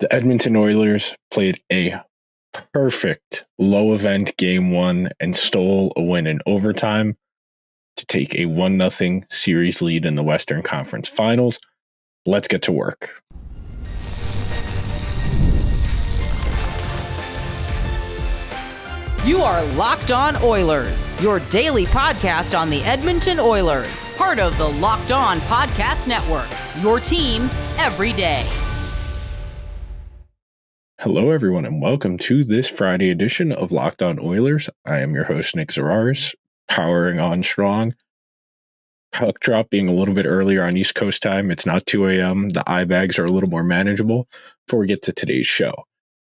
The Edmonton Oilers played a perfect low event game one and stole a win in overtime to take a 1-0 series lead in the Western Conference Finals. Let's get to work. You are Locked On Oilers, your daily podcast on the Edmonton Oilers, part of the Locked On Podcast Network, your team every day. Hello, everyone, and welcome to this Friday edition of Locked On Oilers. I am your host, Nick Zararis, powering on strong. Puck drop being a little bit earlier on East Coast time. It's not 2 a.m. The eye bags are a little more manageable. Before we get to today's show,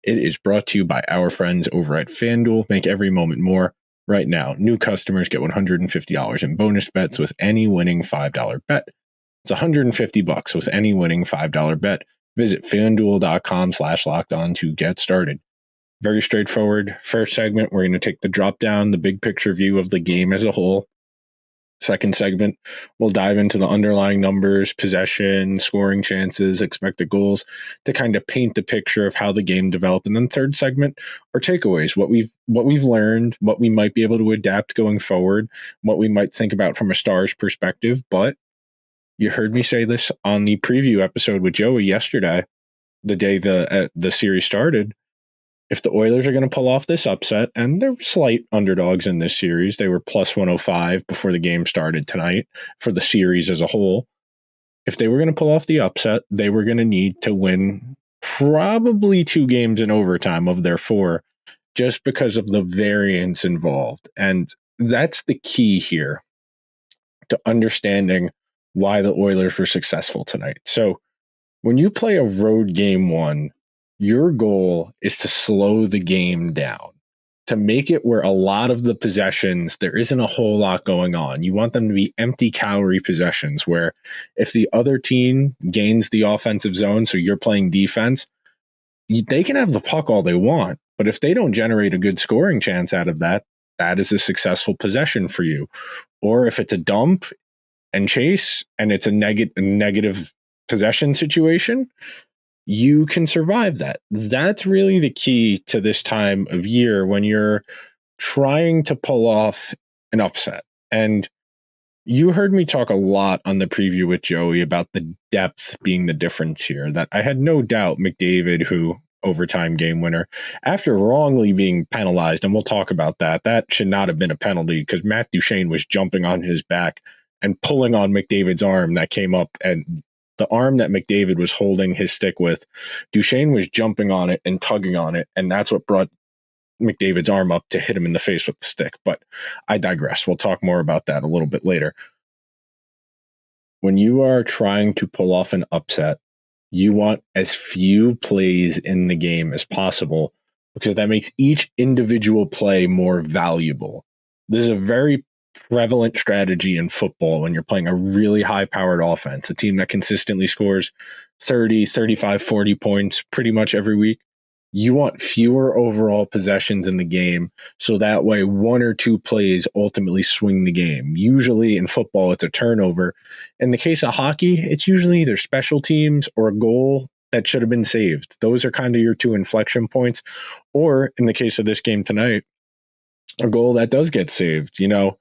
it is brought to you by our friends over at FanDuel. Make every moment more. Right now, new customers get $150 in bonus bets with any winning $5 bet. It's $150 with any winning $5 bet. Visit fanduel.com/lockedon to get started. Very straightforward. First segment, we're going to take the drop down, the big picture view of the game as a whole. Second segment, we'll dive into the underlying numbers, possession, scoring chances, expected goals to kind of paint the picture of how the game developed. And then third segment, our takeaways, what we've learned, what we might be able to adapt going forward, what we might think about from a Stars perspective. But you heard me say this on the preview episode with Joey yesterday, the day the series started. If the Oilers are going to pull off this upset, and they're slight underdogs in this series, they were plus 105 before the game started tonight for the series as a whole. If they were going to pull off the upset, they were going to need to win probably 2 games in overtime of their 4, just because of the variance involved. And that's the key here to understanding why the Oilers were successful tonight. So when you play a road game one, your goal is to slow the game down, to make it where a lot of the possessions, there isn't a whole lot going on. You want them to be empty calorie possessions where if the other team gains the offensive zone, so you're playing defense, they can have the puck all they want. But if they don't generate a good scoring chance out of that, that is a successful possession for you. Or if it's a dump and chase and it's a negative possession situation, you can survive that. That's really the key to this time of year when you're trying to pull off an upset. And you heard me talk a lot on the preview with Joey about the depth being the difference here, that I had no doubt McDavid, who overtime game winner, after wrongly being penalized, and we'll talk about that, that should not have been a penalty because Matt Duchene was jumping on his back and pulling on McDavid's arm that came up, and the arm that McDavid was holding his stick with, Duchene was jumping on it and tugging on it, and that's what brought McDavid's arm up to hit him in the face with the stick. But I digress. We'll talk more about that a little bit later. When you are trying to pull off an upset, you want as few plays in the game as possible because that makes each individual play more valuable. This is a very prevalent strategy in football when you're playing a really high-powered offense, a team that consistently scores 30, 35, 40 points pretty much every week. You want fewer overall possessions in the game so that way 1 or 2 plays ultimately swing the game. Usually in football, it's a turnover. In the case of hockey, it's usually either special teams or a goal that should have been saved. Those are kind of your 2 inflection points. Or in the case of this game tonight, a goal that does get saved. You know,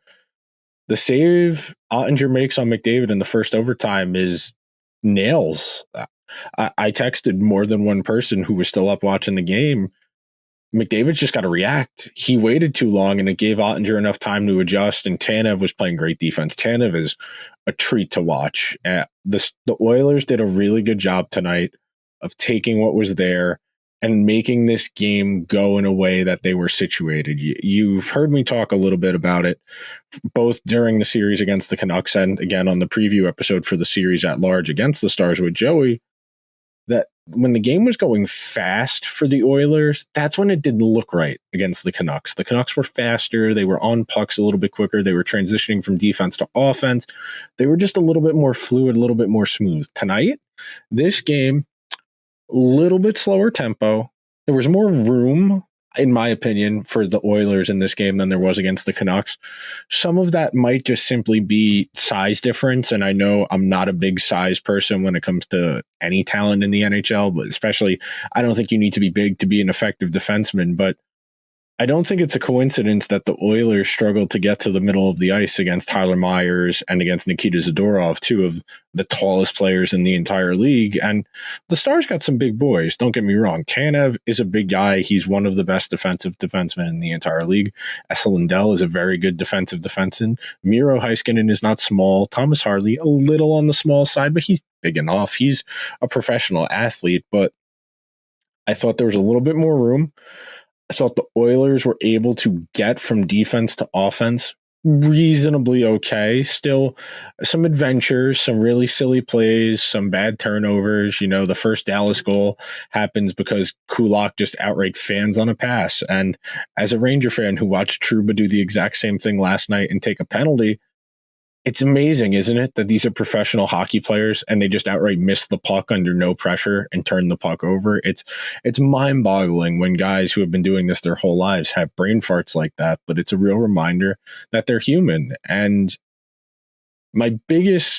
the save Ottinger makes on McDavid in the first overtime is nails. I texted more than one person who was still up watching the game. McDavid's just got to react. He waited too long, and it gave Ottinger enough time to adjust, and Tanev was playing great defense. Tanev is a treat to watch. The Oilers did a really good job tonight of taking what was there and making this game go in a way that they were situated. You've heard me talk a little bit about it, both during the series against the Canucks and again on the preview episode for the series at large against the Stars with Joey, that when the game was going fast for the Oilers, that's when it didn't look right against the Canucks. The Canucks were faster. They were on pucks a little bit quicker. They were transitioning from defense to offense. They were just a little bit more fluid, a little bit more smooth. Tonight, this game, a little bit slower tempo. There was more room. in my opinion, for the Oilers in this game than there was against the Canucks. Some of that might just simply be size difference. And I know I'm not a big size person when it comes to any talent in the NHL, but especially, I don't think you need to be big to be an effective defenseman. But I don't think it's a coincidence that the Oilers struggled to get to the middle of the ice against Tyler Myers and against Nikita Zadorov, two of the tallest players in the entire league. And the Stars got some big boys. Don't get me wrong. Tanev is a big guy. He's one of the best defensive defensemen in the entire league. Esa Lindell is a very good defensive defenseman. Miro Heiskanen is not small. Thomas Harley, a little on the small side, but he's big enough. He's a professional athlete, but I thought there was a little bit more room. I thought the Oilers were able to get from defense to offense reasonably okay. Still some adventures, some really silly plays, some bad turnovers. You know, the first Dallas goal happens because Kulak just outright fans on a pass. And as a Ranger fan who watched Trouba do the exact same thing last night and take a penalty, it's amazing, isn't it, that these are professional hockey players and they just outright miss the puck under no pressure and turn the puck over. It's mind-boggling when guys who have been doing this their whole lives have brain farts like that, but it's a real reminder that they're human. And the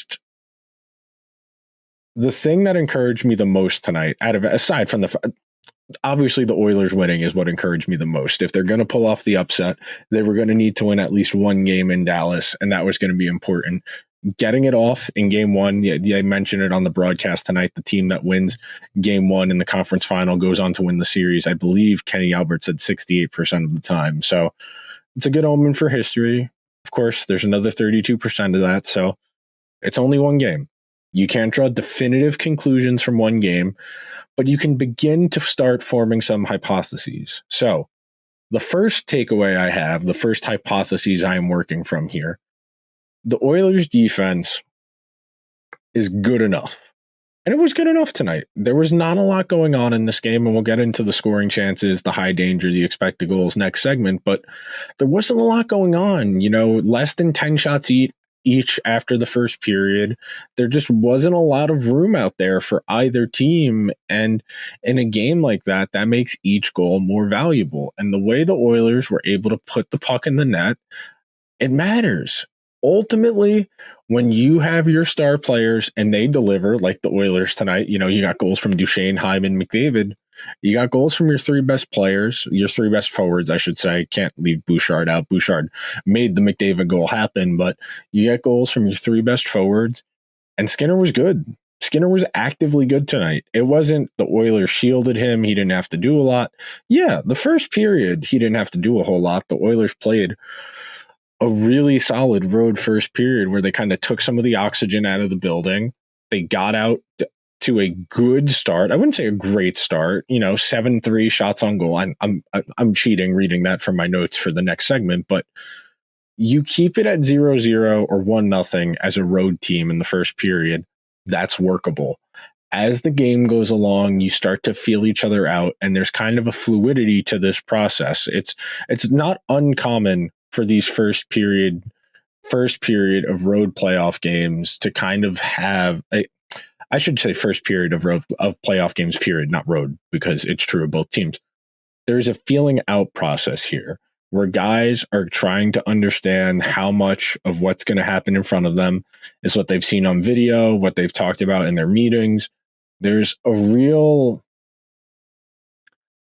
thing that encouraged me the most tonight, aside from obviously the Oilers winning is what encouraged me the most. If they're going to pull off the upset, they were going to need to win at least one game in Dallas, and that was going to be important. Getting it off in game one, I mentioned it on the broadcast tonight, the team that wins game one in the conference final goes on to win the series. I believe Kenny Albert said 68% of the time. So it's a good omen for history. Of course, there's another 32% of that, so it's only one game. You can't draw definitive conclusions from one game, but you can begin to start forming some hypotheses. So the first takeaway I have, the first hypothesis I am working from here, the Oilers defense is good enough. And it was good enough tonight. There was not a lot going on in this game, and we'll get into the scoring chances, the high danger, the expected goals next segment, but there wasn't a lot going on. You know, less than 10 shots each after the first period. There just wasn't a lot of room out there for either team. And in a game like that, that makes each goal more valuable. And the way the Oilers were able to put the puck in the net, it matters. Ultimately, when you have your star players and they deliver, like the Oilers tonight, you know, you got goals from Duchesne, Hyman, McDavid. You got goals from your three best players, your three best forwards, I should say. Can't leave Bouchard out. Bouchard made the McDavid goal happen, but you get goals from your three best forwards, and Skinner was good. Skinner was actively good tonight. It wasn't the Oilers shielded him. He didn't have to do a lot. Yeah, the first period, he didn't have to do a whole lot. The Oilers played a really solid road first period where they kind of took some of the oxygen out of the building. They got out to a good start. I wouldn't say a great start, 7-3 shots on goal. I'm cheating reading that from my notes for the next segment, but you keep it at 0-0 or 1-0 as a road team in the first period. That's workable. As the game goes along, you start to feel each other out, and there's kind of a fluidity to this process. It's not uncommon for these first period of road playoff games to kind of have I should say first period of playoff games, period, not road, because it's true of both teams. There's a feeling out process here where guys are trying to understand how much of what's going to happen in front of them is what they've seen on video, what they've talked about in their meetings. There's a real,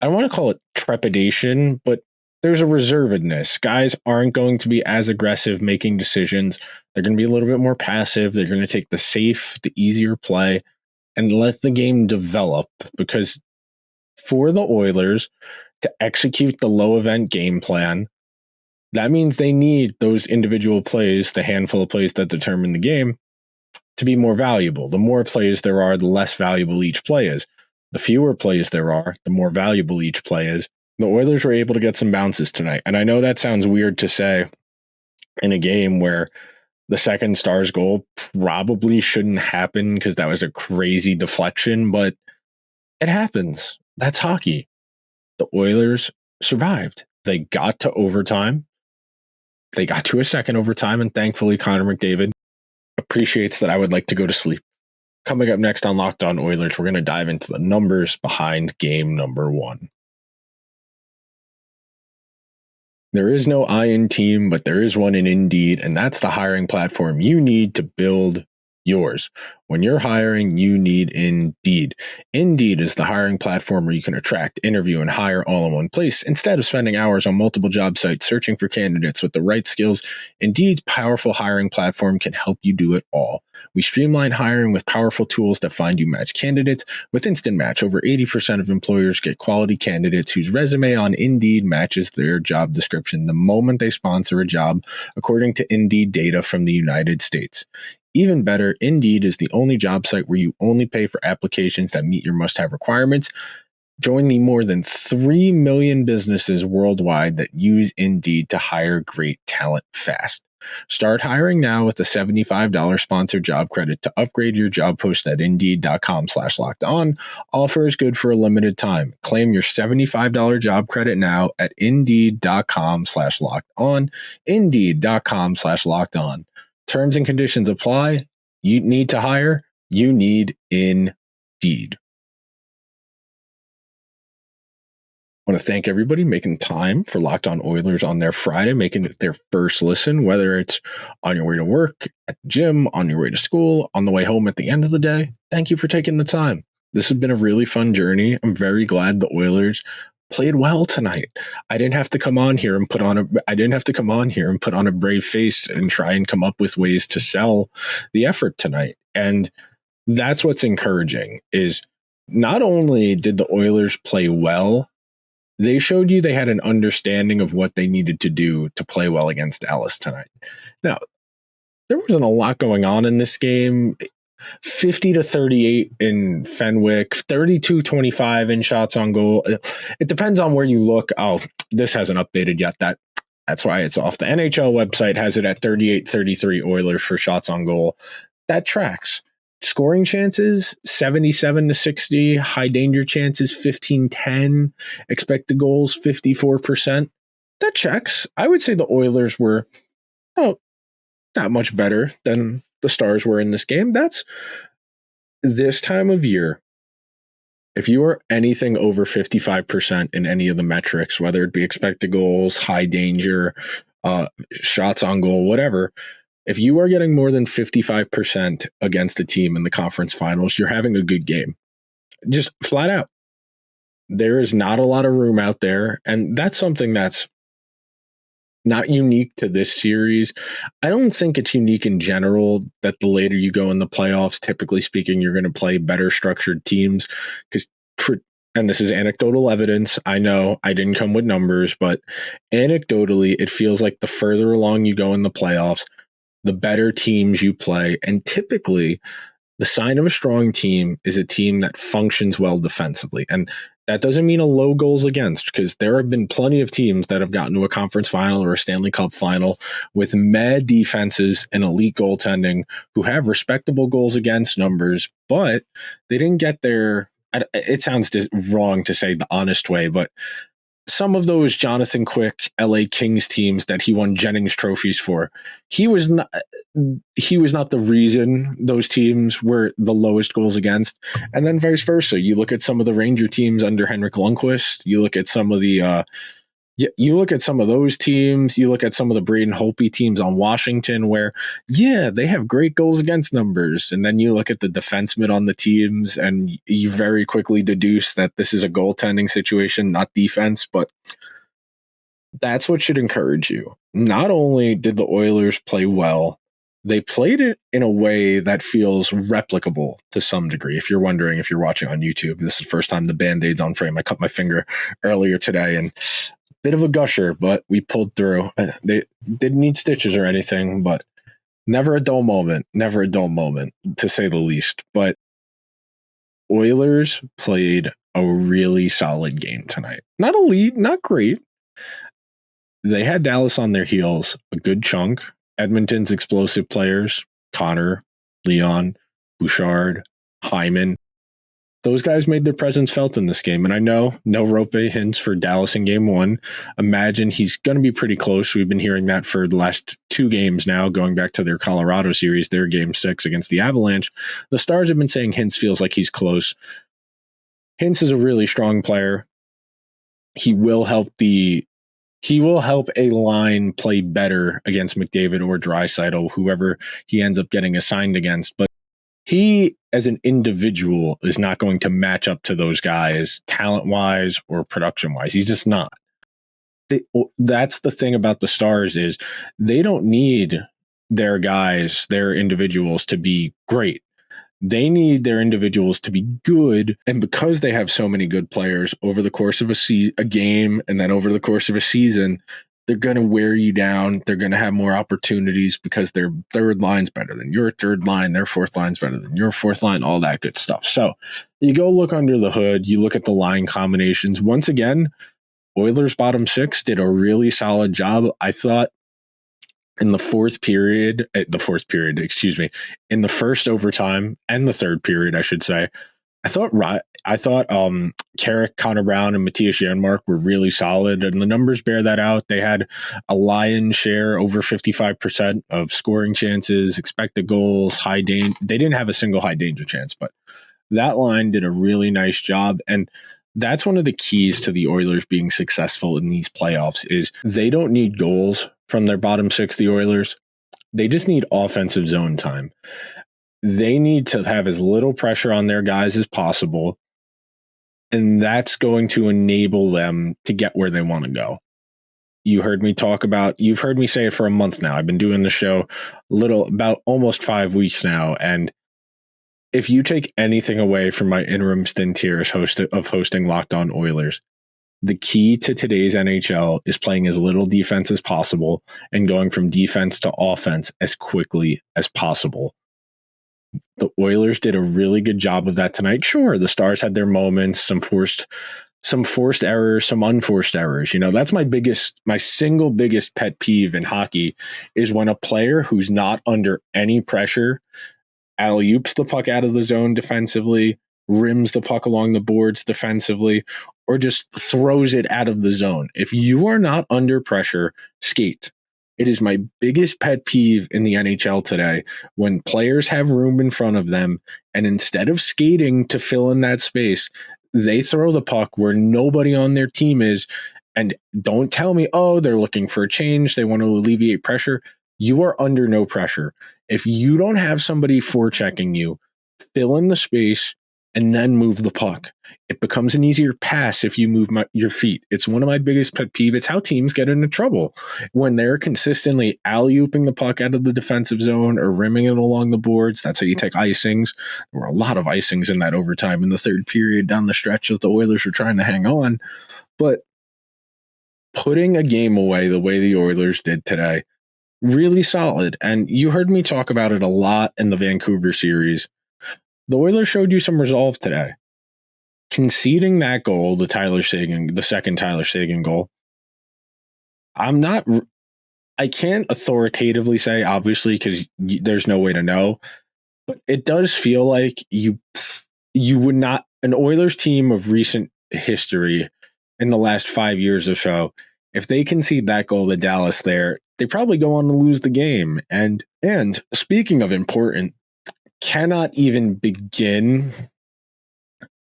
I don't want to call it trepidation, but there's a reservedness. Guys aren't going to be as aggressive making decisions. They're going to be a little bit more passive. They're going to take the safe, the easier play, and let the game develop. Because for the Oilers to execute the low event game plan, that means they need those individual plays, the handful of plays that determine the game, to be more valuable. The more plays there are, the less valuable each play is. The fewer plays there are, the more valuable each play is. The Oilers were able to get some bounces tonight. And I know that sounds weird to say in a game where the second Stars goal probably shouldn't happen because that was a crazy deflection, but it happens. That's hockey. The Oilers survived. They got to overtime. They got to a second overtime, and thankfully Connor McDavid appreciates that I would like to go to sleep. Coming up next on Locked On Oilers, we're going to dive into the numbers behind game number 1. There is no I in team, but there is one in Indeed, and that's the hiring platform you need to build yours. When you're hiring, you need Indeed. Indeed is the hiring platform where you can attract, interview, and hire all in one place. Instead of spending hours on multiple job sites searching for candidates with the right skills, Indeed's powerful hiring platform can help you do it all. We streamline hiring with powerful tools that find you match candidates. With Instant Match, over 80% of employers get quality candidates whose resume on Indeed matches their job description the moment they sponsor a job, according to Indeed data from the United States. Even better, Indeed is the only job site where you only pay for applications that meet your must-have requirements. Join the more than 3 million businesses worldwide that use Indeed to hire great talent fast. Start hiring now with a $75 sponsored job credit to upgrade your job post at Indeed.com/lockedon. Offer is good for a limited time. Claim your $75 job credit now at Indeed.com/lockedon. Indeed.com/lockedon. Terms and conditions apply. You need to hire. You need Indeed. I want to thank everybody making time for Locked On Oilers on their Friday, making it their first listen, whether it's on your way to work, at the gym, on your way to school, on the way home at the end of the day. Thank you for taking the time. This has been a really fun journey. I'm very glad the Oilers played well tonight. I didn't have to come on here and put on a brave face and try and come up with ways to sell the effort tonight. And that's what's encouraging is not only did the Oilers play well, they showed you they had an understanding of what they needed to do to play well against Dallas tonight. Now, there wasn't a lot going on in this game. 50-38 in Fenwick, 32-25 in shots on goal. It depends on where you look. Oh, this hasn't updated yet. That's why it's off. The NHL website has it at 38-33 Oilers for shots on goal. That tracks. Scoring chances, 77-60. High danger chances, 15-10. Expected goals, 54%. That checks. I would say the Oilers were not much better than the Stars were in this game. That's this time of year. If you are anything over 55% in any of the metrics, whether it be expected goals, high danger, shots on goal, whatever, if you are getting more than 55% against a team in the conference finals, you're having a good game. Just flat out. There is not a lot of room out there, and that's something that's not unique to this series. I don't think it's unique in general that the later you go in the playoffs, typically speaking, you're going to play better structured teams because, and this is anecdotal evidence. I know I didn't come with numbers, but anecdotally, it feels like the further along you go in the playoffs, the better teams you play. And typically, the sign of a strong team is a team that functions well defensively. And that doesn't mean a low goals against, because there have been plenty of teams that have gotten to a conference final or a Stanley Cup final with mad defenses and elite goaltending who have respectable goals against numbers, but they didn't get there. It sounds wrong to say the honest way, but some of those Jonathan Quick LA Kings teams that he won Jennings trophies for, he was not the reason those teams were the lowest goals against. And then vice versa. You look at some of the Ranger teams under Henrik Lundqvist, you look at some of the those teams, you look at some of the Braden Holtby teams on Washington where, they have great goals against numbers. And then you look at the defensemen on the teams and you very quickly deduce that this is a goaltending situation, not defense. But that's what should encourage you. Not only did the Oilers play well, they played it in a way that feels replicable to some degree. If you're wondering, if you're watching on YouTube, this is the first time the Band-Aid's on frame. I cut my finger earlier today and bit of a gusher, but we pulled through. They didn't need stitches or anything, but never a dull moment, to say the least. But Oilers played a really solid game tonight. Not elite, not great. They had Dallas on their heels a good chunk. Edmonton's explosive players, Connor, Leon, Bouchard, Hyman, those guys made their presence felt in this game. And I know no rope hints for Dallas in game one. Imagine he's going to be pretty close. We've been hearing that for the last 2 games now, going back to their Colorado series, their game 6 against the Avalanche. The Stars have been saying Hintz feels like he's close. Hintz is a really strong player. He will help the he will help a line play better against McDavid or Draisaitl, whoever he ends up getting assigned against. But he, as an individual, is not going to match up to those guys talent-wise or production-wise. He's just not. That's the thing about the Stars is they don't need their guys, their individuals to be great. They need their individuals to be good. And because they have so many good players over the course of a game and then over the course of a season, they're going to wear you down. They're going to have more opportunities because their third line's better than your third line. Their fourth line's better than your fourth line, all that good stuff. So you go look under the hood. You look at the line combinations. Once again, Oilers bottom six did a really solid job. I thought in the first overtime and the third period, I should say, I thought Carrick, Connor Brown, and Matthias Janmark were really solid, and the numbers bear that out. They had a lion's share, over 55% of scoring chances, expected goals, high danger. They didn't have a single high danger chance, but that line did a really nice job. And that's one of the keys to the Oilers being successful in these playoffs is they don't need goals from their bottom six, the Oilers. They just need offensive zone time. They need to have as little pressure on their guys as possible, and that's going to enable them to get where they want to go. You've heard me say it for a month now. I've been doing the show about almost 5 weeks now, and if you take anything away from my interim stint here as hosting Locked On Oilers, the key to today's NHL is playing as little defense as possible and going from defense to offense as quickly as possible. The Oilers did a really good job of that tonight. Sure, the Stars had their moments, some forced errors, some unforced errors. That's my single biggest pet peeve in hockey is when a player who's not under any pressure alley-oops the puck out of the zone defensively, rims the puck along the boards defensively, or just throws it out of the zone. If you are not under pressure, skate. It is my biggest pet peeve in the NHL today when players have room in front of them, and instead of skating to fill in that space, they throw the puck where nobody on their team is. And don't tell me, they're looking for a change, they want to alleviate pressure. You are under no pressure. If you don't have somebody forechecking you, fill in the space and then move the puck. It becomes an easier pass if you move your feet. It's one of my biggest pet peeves. It's how teams get into trouble when they're consistently alley-ooping the puck out of the defensive zone or rimming it along the boards. That's how you take icings. There were a lot of icings in that overtime in the third period down the stretch as the Oilers were trying to hang on. But putting a game away the way the Oilers did today, really solid. And you heard me talk about it a lot in the Vancouver series. The Oilers showed you some resolve today. Conceding that goal, the second Tyler Seguin goal, I can't authoritatively say, obviously, because there's no way to know, but it does feel like you would not, an Oilers team of recent history in the last 5 years or so, if they concede that goal to Dallas there, they probably go on to lose the game. And speaking of important, cannot even begin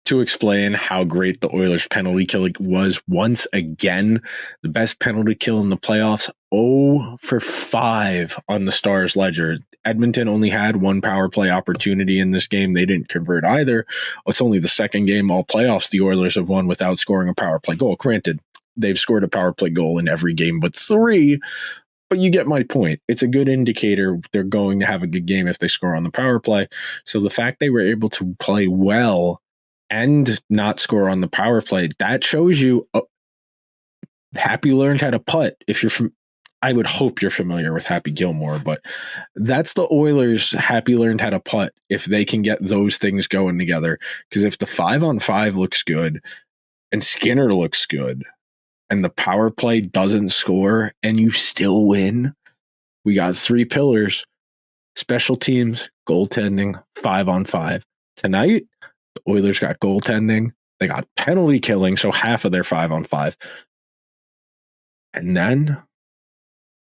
to explain how great the Oilers penalty kill was once again. The best penalty kill in the playoffs, 0 for 5 on the Stars ledger. Edmonton only had one power play opportunity in this game. They didn't convert either. It's only the second game all playoffs the Oilers have won without scoring a power play goal. Granted, they've scored a power play goal in every game but 3. But you get my point. It's a good indicator they're going to have a good game if they score on the power play. So the fact they were able to play well and not score on the power play, that shows you Happy learned how to putt. I would hope you're familiar with Happy Gilmore, but that's the Oilers. Happy learned how to putt if they can get those things going together. Because if the 5-on-5 looks good and Skinner looks good, and the power play doesn't score and you still win, we got 3 pillars: special teams, goaltending, 5-on-5. Tonight, the Oilers got goaltending. They got penalty killing, so half of their 5-on-5. And then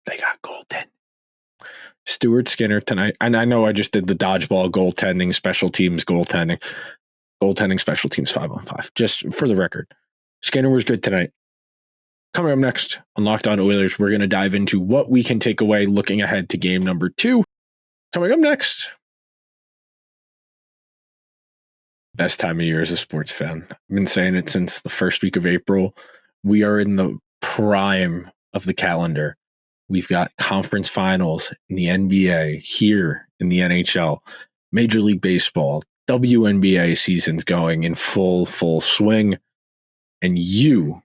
they got goaltending. Stuart Skinner tonight. And I know I just did the dodgeball goaltending, special teams, goaltending, special teams, 5-on-5. Just for the record, Skinner was good tonight. Coming up next on Locked On Oilers, we're going to dive into what we can take away looking ahead to game number 2. Coming up next. Best time of year as a sports fan. I've been saying it since the first week of April. We are in the prime of the calendar. We've got conference finals in the NBA, here in the NHL, Major League Baseball, WNBA season's going in full swing. And you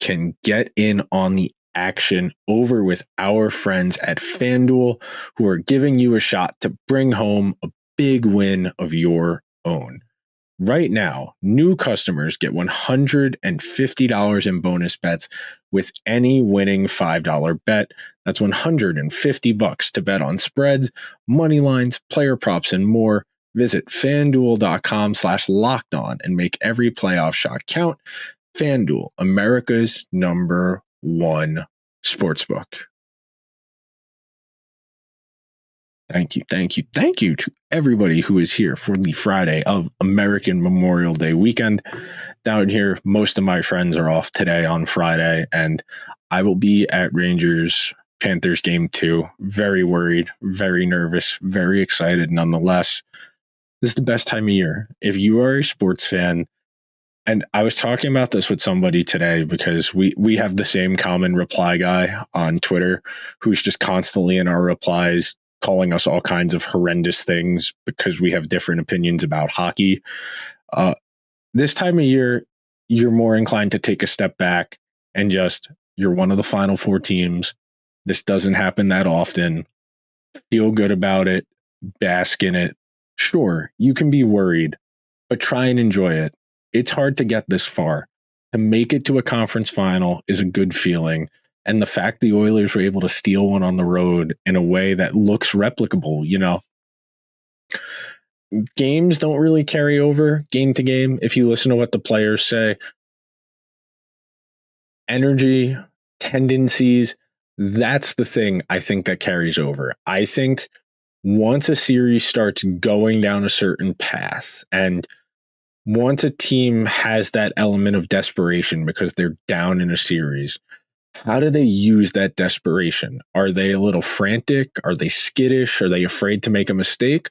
can get in on the action over with our friends at FanDuel, who are giving you a shot to bring home a big win of your own. Right now, new customers get $150 in bonus bets with any winning $5 bet. That's $150 to bet on spreads, money lines, player props, and more. Visit FanDuel.com/lockedon and make every playoff shot count. FanDuel, America's #1 sportsbook. Thank you to everybody who is here for the Friday of American Memorial Day weekend. Down here, most of my friends are off today on Friday, and I will be at Rangers-Panthers game 2. Very worried, very nervous, very excited nonetheless. This is the best time of year. If you are a sports fan, and I was talking about this with somebody today because we have the same common reply guy on Twitter who's just constantly in our replies calling us all kinds of horrendous things because we have different opinions about hockey. This time of year, you're more inclined to take a step back and just, you're one of the Final Four teams. This doesn't happen that often. Feel good about it. Bask in it. Sure, you can be worried, but try and enjoy it. It's hard to get this far. To make it to a conference final is a good feeling. And the fact the Oilers were able to steal one on the road in a way that looks replicable, games don't really carry over game to game. If you listen to what the players say, energy, tendencies, that's the thing I think that carries over. I think once a series starts going down a certain path, and once a team has that element of desperation because they're down in a series, how do they use that desperation? Are they a little frantic? Are they skittish? Are they afraid to make a mistake?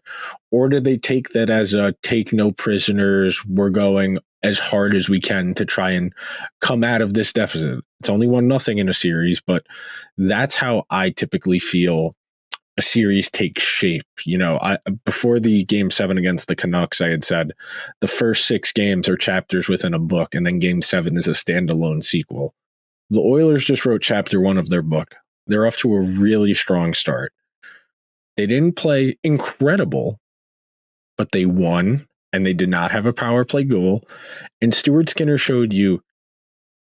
Or do they take that as a take no prisoners, we're going as hard as we can to try and come out of this deficit? It's only 1-0 in a series, but that's how I typically feel a series takes shape. Before the Game 7 against the Canucks, I had said the first 6 games are chapters within a book, and then Game 7 is a standalone sequel. The Oilers just wrote chapter 1 of their book. They're off to a really strong start. They didn't play incredible, but they won, and they did not have a power play goal. And Stuart Skinner showed you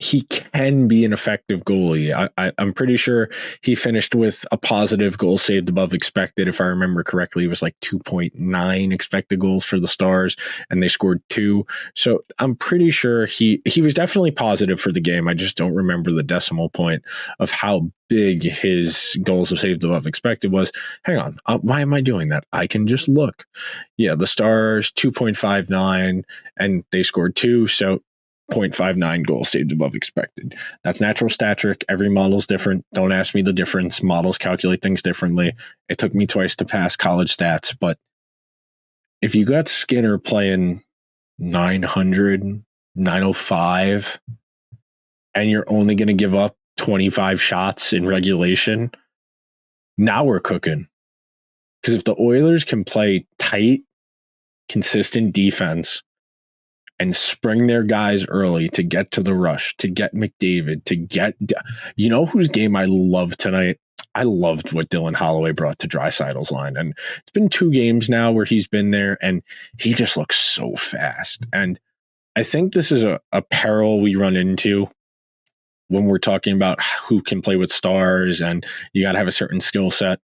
he can be an effective goalie. I'm pretty sure he finished with a positive goal saved above expected. If I remember correctly, it was like 2.9 expected goals for the Stars, and they scored 2. So I'm pretty sure he was definitely positive for the game. I just don't remember the decimal point of how big his goals saved above expected was. Hang on. Why am I doing that? I can just look. Yeah, the Stars 2.59, and they scored 2. So 0.59 goals saved above expected. That's natural stat trick. Every model's different. Don't ask me the difference. Models calculate things differently. It took me twice to pass college stats, but if you got Skinner playing 900, 905, and you're only going to give up 25 shots in regulation, now we're cooking. Because if the Oilers can play tight, consistent defense and spring their guys early to get to the rush, to get McDavid, to get... whose game I loved tonight? I loved what Dylan Holloway brought to Draisaitl's line. And it's been 2 games now where he's been there, and he just looks so fast. And I think this is a peril we run into when we're talking about who can play with stars and you got to have a certain skill set.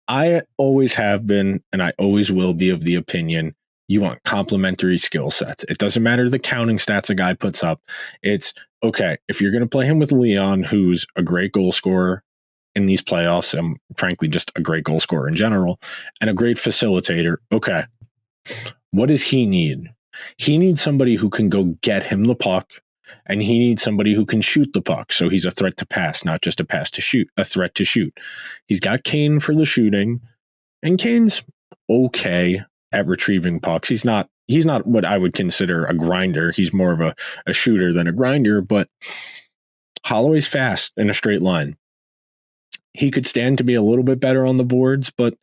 I always have been, and I always will be, of the opinion you want complementary skill sets. It doesn't matter the counting stats a guy puts up. It's, okay, if you're going to play him with Leon, who's a great goal scorer in these playoffs, and frankly, just a great goal scorer in general, and a great facilitator, okay, what does he need? He needs somebody who can go get him the puck, and he needs somebody who can shoot the puck. So he's a threat to pass, not just a threat to shoot. He's got Kane for the shooting, and Kane's okay at retrieving pucks. He's not what I would consider a grinder. He's more of a shooter than a grinder, but Holloway's fast in a straight line. He could stand to be a little bit better on the boards, but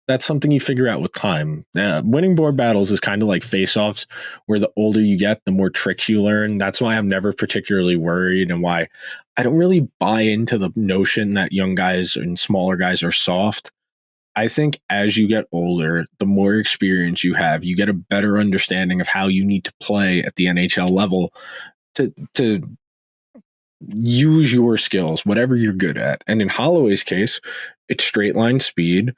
that's something you figure out with time. Winning board battles is kind of like face-offs, where the older you get, the more tricks you learn. That's why I'm never particularly worried, and why I don't really buy into the notion that young guys and smaller guys are soft. I think as you get older, the more experience you have, you get a better understanding of how you need to play at the NHL level to use your skills, whatever you're good at. And in Holloway's case, it's straight line speed,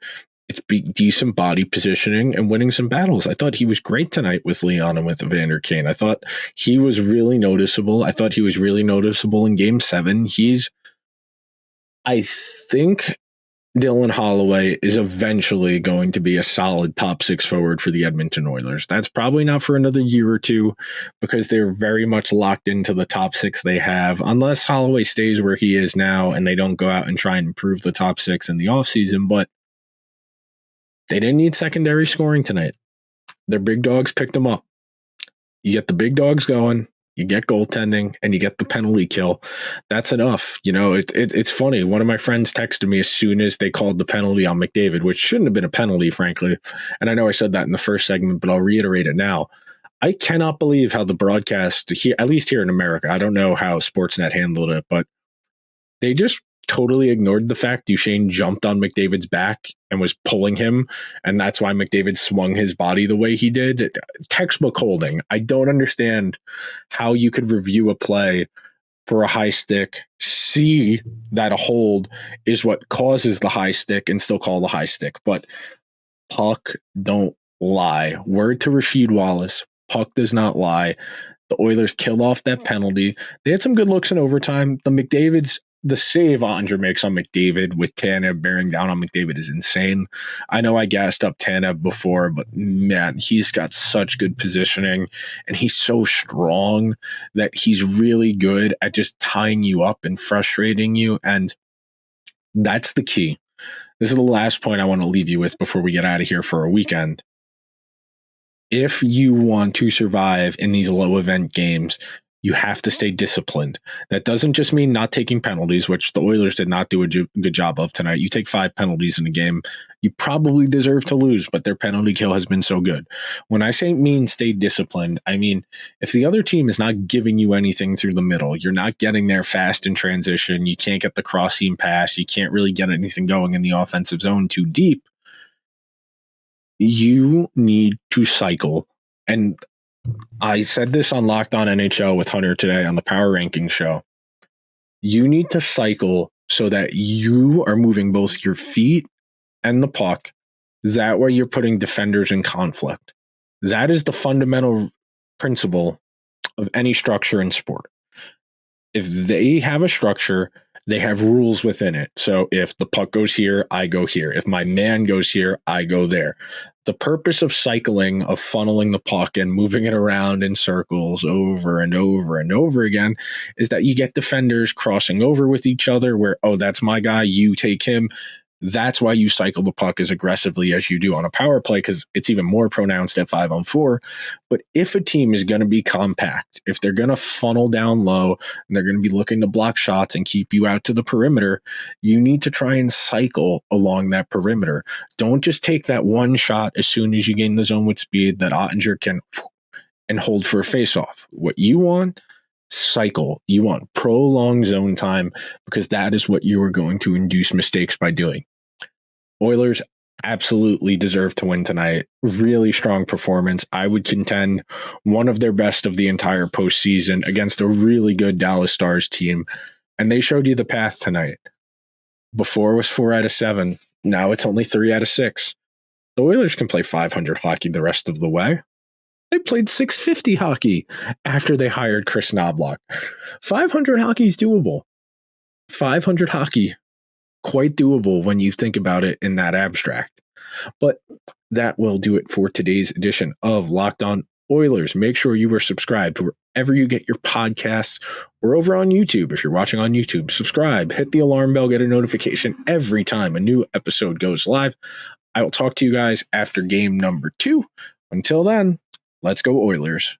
it's decent body positioning, and winning some battles. I thought he was great tonight with Leon and with Evander Kane. I thought he was really noticeable. I thought he was really noticeable in Game 7. I think Dylan Holloway is eventually going to be a solid top 6 forward for the Edmonton Oilers. That's probably not for another year or two, because they're very much locked into the top 6 they have, unless Holloway stays where he is now and they don't go out and try and improve the top 6 in the offseason. But they didn't need secondary scoring tonight. Their big dogs picked them up. You get the big dogs going, you get goaltending, and you get the penalty kill. That's enough. It's funny. One of my friends texted me as soon as they called the penalty on McDavid, which shouldn't have been a penalty, frankly. And I know I said that in the first segment, but I'll reiterate it now. I cannot believe how the broadcast, here, at least here in America, I don't know how Sportsnet handled it, but they just totally ignored the fact Duchesne jumped on McDavid's back and was pulling him, and that's why McDavid swung his body the way he did. Textbook holding. I don't understand how you could review a play for a high stick, see that a hold is what causes the high stick, and still call the high stick. But puck don't lie. Word to Rasheed Wallace, puck does not lie. The Oilers killed off that penalty. They had some good looks in overtime. The save Andre makes on McDavid with Tanev bearing down on McDavid is insane. I know I gassed up Tanev before, but man, he's got such good positioning, and he's so strong that he's really good at just tying you up and frustrating you. And that's the key. This is the last point I want to leave you with before we get out of here for a weekend. If you want to survive in these low event games, you have to stay disciplined. That doesn't just mean not taking penalties, which the Oilers did not do a good job of tonight. You take 5 penalties in a game, you probably deserve to lose, but their penalty kill has been so good. When I say stay disciplined, I mean, if the other team is not giving you anything through the middle, you're not getting there fast in transition, you can't get the cross-seam pass, you can't really get anything going in the offensive zone too deep, you need to cycle. And I said this on Locked On NHL with Hunter today on the Power Ranking show. You need to cycle so that you are moving both your feet and the puck. That way you're putting defenders in conflict. That is the fundamental principle of any structure in sport. If they have a structure, they have rules within it. So if the puck goes here, I go here. If my man goes here, I go there. The purpose of cycling, of funneling the puck and moving it around in circles over and over and over again, is that you get defenders crossing over with each other where, oh, that's my guy, you take him. That's why you cycle the puck as aggressively as you do on a power play, because it's even more pronounced at 5-on-4. But if a team is going to be compact, if they're going to funnel down low and they're going to be looking to block shots and keep you out to the perimeter, you need to try and cycle along that perimeter. Don't just take that one shot as soon as you gain the zone with speed that Ottinger can and hold for a faceoff. What you want, cycle. You want prolonged zone time, because that is what you are going to induce mistakes by doing. Oilers absolutely deserve to win tonight. Really strong performance. I would contend one of their best of the entire postseason against a really good Dallas Stars team. And they showed you the path tonight. Before it was 4 out of 7. Now it's only 3 out of 6. The Oilers can play 500 hockey the rest of the way. They played 650 hockey after they hired Chris Knobloch. 500 hockey is doable. 500 hockey, quite doable when you think about it in that abstract. But that will do it for today's edition of Locked On Oilers. Make sure you are subscribed wherever you get your podcasts. We're over on YouTube. If you're watching on YouTube, subscribe, hit the alarm bell, get a notification every time a new episode goes live. I will talk to you guys after game number 2. Until then, let's go Oilers.